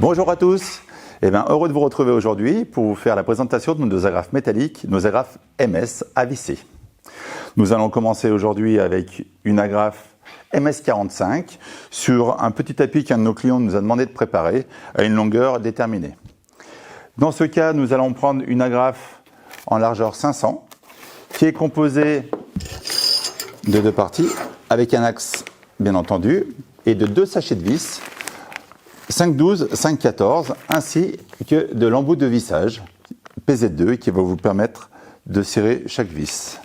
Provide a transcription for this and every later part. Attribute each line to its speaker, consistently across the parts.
Speaker 1: Bonjour à tous, heureux de vous retrouver aujourd'hui pour vous faire la présentation de nos agrafes métalliques, nos agrafes MS à visser. Nous allons commencer aujourd'hui avec une agrafe MS45 sur un petit tapis qu'un de nos clients nous a demandé de préparer à une longueur déterminée. Dans ce cas, nous allons prendre une agrafe en largeur 500 qui est composée de deux parties avec un axe bien entendu et de deux sachets de vis 5,12, 5,14 ainsi que de l'embout de vissage PZ2 qui va vous permettre de serrer chaque vis.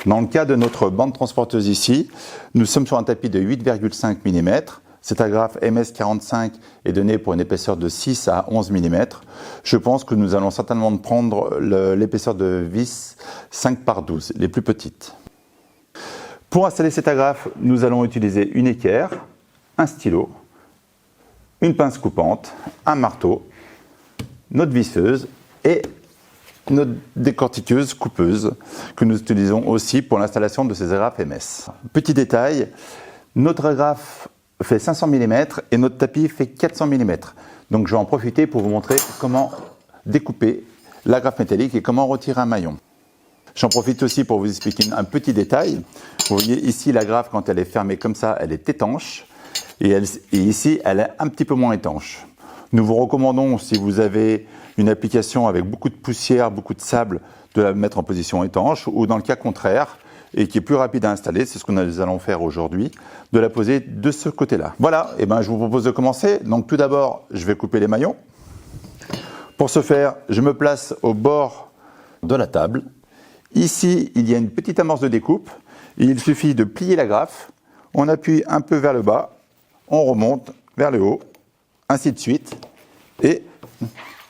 Speaker 1: Dans le cas de notre bande transporteuse ici, nous sommes sur un tapis de 8,5 mm. Cette agrafe MS45 est donnée pour une épaisseur de 6 à 11 mm. Je pense que nous allons certainement prendre l'épaisseur de vis 5 par 12, les plus petites. Pour installer cette agrafe, nous allons utiliser une équerre, un stylo, une pince coupante, un marteau, notre visseuse et notre décortiqueuse coupeuse que nous utilisons aussi pour l'installation de ces agrafes MS. Petit détail, notre agrafe fait 500 mm et notre tapis fait 400 mm. Donc je vais en profiter pour vous montrer comment découper l'agrafe métallique et comment retirer un maillon. J'en profite aussi pour vous expliquer un petit détail. Vous voyez ici l'agrafe, quand elle est fermée comme ça, elle est étanche. Et ici, elle est un petit peu moins étanche. Nous vous recommandons, si vous avez une application avec beaucoup de poussière, beaucoup de sable, de la mettre en position étanche, ou dans le cas contraire, et qui est plus rapide à installer, c'est ce que nous allons faire aujourd'hui, de la poser de ce côté-là. Voilà, je vous propose de commencer. Donc tout d'abord, je vais couper les maillons. Pour ce faire, je me place au bord de la table. Ici, il y a une petite amorce de découpe. Il suffit de plier l'agrafe, on appuie un peu vers le bas, on remonte vers le haut, ainsi de suite. Et,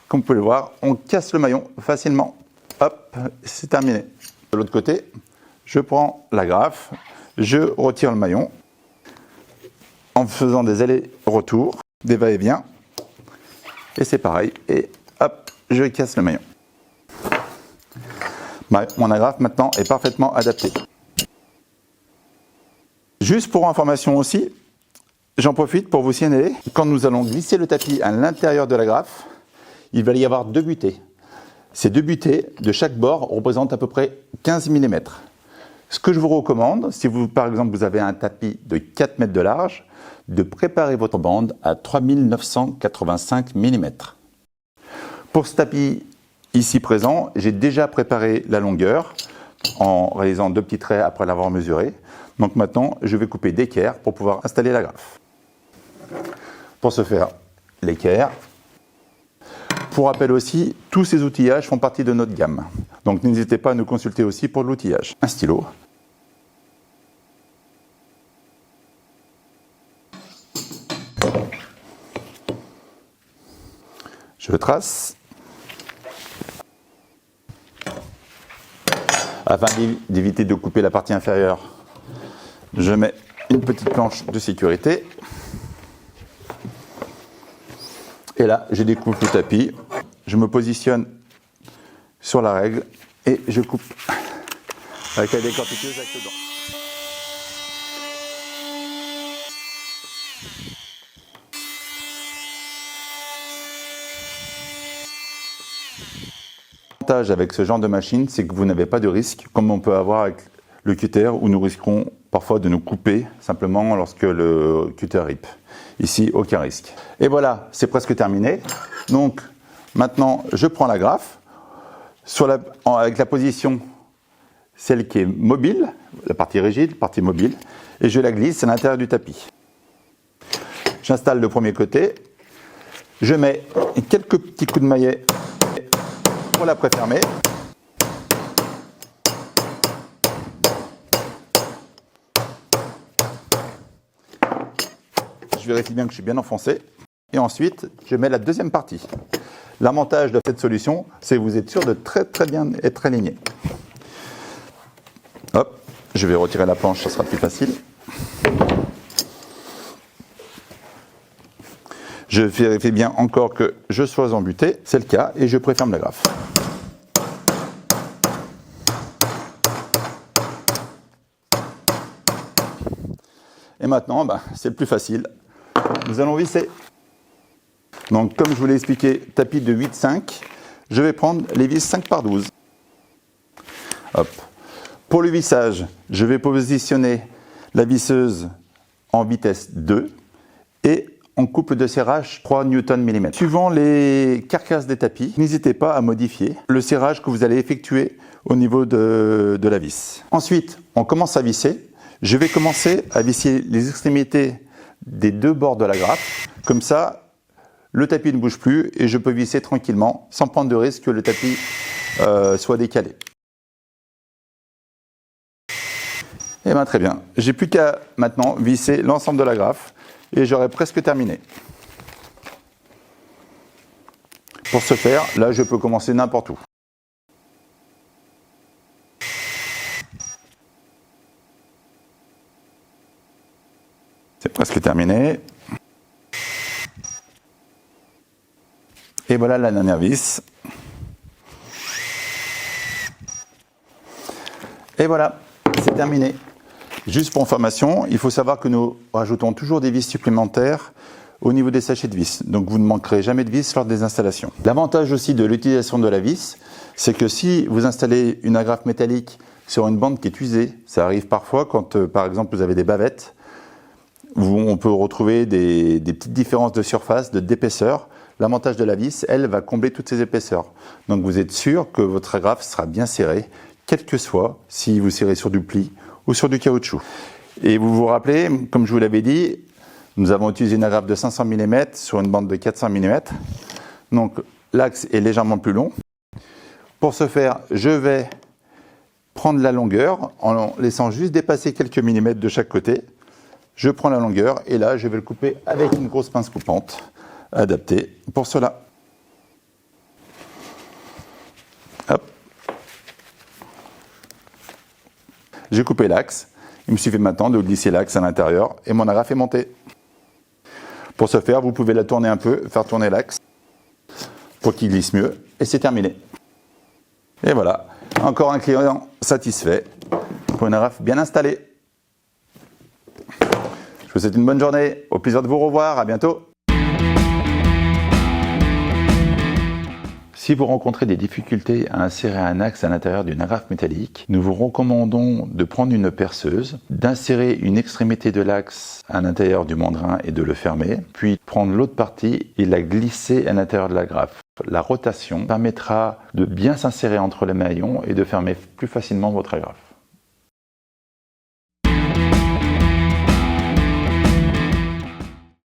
Speaker 1: comme vous pouvez le voir, on casse le maillon facilement. Hop, c'est terminé. De l'autre côté, je prends l'agrafe, je retire le maillon en faisant des allers-retours, des va-et-vient. Et c'est pareil. Et hop, je casse le maillon. Mon agrafe maintenant est parfaitement adaptée. Juste pour information aussi, j'en profite pour vous signaler, quand nous allons glisser le tapis à l'intérieur de l'agrafe, il va y avoir deux butées. Ces deux butées de chaque bord représentent à peu près 15 mm. Ce que je vous recommande, si vous, par exemple, vous avez un tapis de 4 mètres de large, de préparer votre bande à 3985 mm. Pour ce tapis ici présent, j'ai déjà préparé la longueur en réalisant deux petits traits après l'avoir mesuré. Donc maintenant, je vais couper d'équerre pour pouvoir installer l'agrafe. Pour ce faire, l'équerre. Pour rappel aussi, tous ces outillages font partie de notre gamme. Donc n'hésitez pas à nous consulter aussi pour l'outillage. Un stylo. Je trace. Afin d'éviter de couper la partie inférieure, je mets une petite planche de sécurité. Et là, je découpe le tapis. Je me positionne sur la règle et je coupe avec la décortiqueuse avec le dent. L'avantage avec ce genre de machine, c'est que vous n'avez pas de risque, comme on peut avoir avec le cutter, où nous risquons parfois de nous couper simplement lorsque le cutter rip. Ici, aucun risque. Et voilà, c'est presque terminé. Donc, maintenant, je prends l'agrafe avec la position, celle qui est mobile, la partie rigide, la partie mobile, et je la glisse à l'intérieur du tapis. J'installe le premier côté. Je mets quelques petits coups de maillet pour la préfermer. Je vérifie bien que je suis bien enfoncé. Et ensuite, je mets la deuxième partie. L'avantage de cette solution, c'est que vous êtes sûr de très bien être aligné. Hop, je vais retirer la planche, ça sera plus facile. Je vérifie bien encore que je sois embuté, c'est le cas, et je préferme l'agrafe. Et maintenant, c'est le plus facile. Nous allons visser. Donc comme je vous l'ai expliqué, tapis de 8,5, je vais prendre les vis 5 par 12. Hop. Pour le vissage, je vais positionner la visseuse en vitesse 2 et en couple de serrage 3 Nm. Suivant les carcasses des tapis, n'hésitez pas à modifier le serrage que vous allez effectuer au niveau de la vis. Ensuite, on commence à visser. Je vais commencer à visser les extrémités des deux bords de l'agrafe. Comme ça, le tapis ne bouge plus et je peux visser tranquillement sans prendre de risque que le tapis soit décalé. Et bien très bien, j'ai plus qu'à maintenant visser l'ensemble de l'agrafe et j'aurai presque terminé. Pour ce faire, là je peux commencer n'importe où. C'est presque terminé. Et voilà la dernière vis. Et voilà, c'est terminé. Juste pour information, il faut savoir que nous rajoutons toujours des vis supplémentaires au niveau des sachets de vis. Donc vous ne manquerez jamais de vis lors des installations. L'avantage aussi de l'utilisation de la vis, c'est que si vous installez une agrafe métallique sur une bande qui est usée, ça arrive parfois quand par exemple vous avez des bavettes, où on peut retrouver des petites différences de surface, d'épaisseur. L'avantage de la vis, elle, va combler toutes ces épaisseurs. Donc vous êtes sûr que votre agrafe sera bien serrée, quel que soit, si vous serrez sur du pli ou sur du caoutchouc. Et vous vous rappelez, comme je vous l'avais dit, nous avons utilisé une agrafe de 500 mm sur une bande de 400 mm. Donc l'axe est légèrement plus long. Pour ce faire, je vais prendre la longueur en laissant juste dépasser quelques millimètres de chaque côté. Je prends la longueur et là, je vais le couper avec une grosse pince coupante adaptée pour cela. Hop. J'ai coupé l'axe. Il me suffit maintenant de glisser l'axe à l'intérieur et mon agrafe est montée. Pour ce faire, vous pouvez la tourner un peu, faire tourner l'axe pour qu'il glisse mieux et c'est terminé. Et voilà, encore un client satisfait pour une agrafe bien installée. Je vous souhaite une bonne journée, au plaisir de vous revoir, à bientôt. Si vous rencontrez des difficultés à insérer un axe à l'intérieur d'une agrafe métallique, nous vous recommandons de prendre une perceuse, d'insérer une extrémité de l'axe à l'intérieur du mandrin et de le fermer, puis prendre l'autre partie et la glisser à l'intérieur de l'agrafe. La rotation permettra de bien s'insérer entre les maillons et de fermer plus facilement votre agrafe.